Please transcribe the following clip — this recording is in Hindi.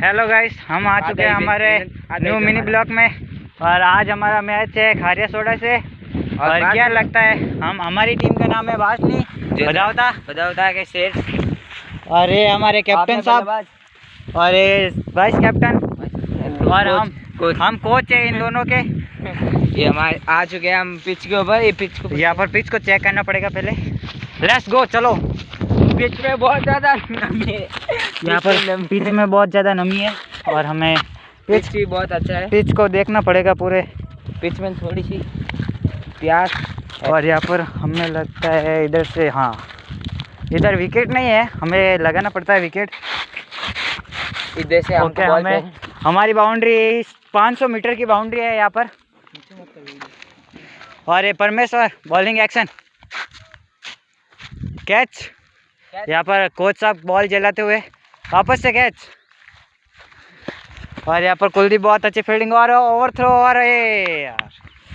हेलो गाइस, हम आ चुके हैं हमारे न्यू मिनी ब्लॉक में और आज हमारा मैच है खारिया सोडा से। और क्या लगता है, हमारी टीम का नाम है वासनी बदावता के शेर। और ये हमारे कैप्टन साहब और ये वाइस कैप्टन और हम कोच है इन दोनों के। ये हमारे आ चुके हैं हम पिच के ऊपर। ये पिच को यहाँ पर पिच को चेक करना पड़ेगा पहले। लेट्स गो, चलो। पिच में बहुत ज़्यादा नमी है। यहाँ पर पिच में बहुत ज़्यादा नमी है और हमें पिच भी बहुत अच्छा है। पिच को देखना पड़ेगा पूरे। पिच में थोड़ी सी प्यास और यहाँ पर हमें लगता है इधर से, हाँ इधर विकेट नहीं है, हमें लगाना पड़ता है विकेट इधर से। ओके, हमें हमारी बाउंड्री 500 मीटर की बाउंड्री है यहाँ पर। और ये परमेश्वर बॉलिंग एक्शन, कैच। यहाँ पर कोच साहब बॉल जलाते हुए वापस से कैच। और यहाँ पर कुलदीप बहुत अच्छी फील्डिंग और ओवर थ्रो। और यार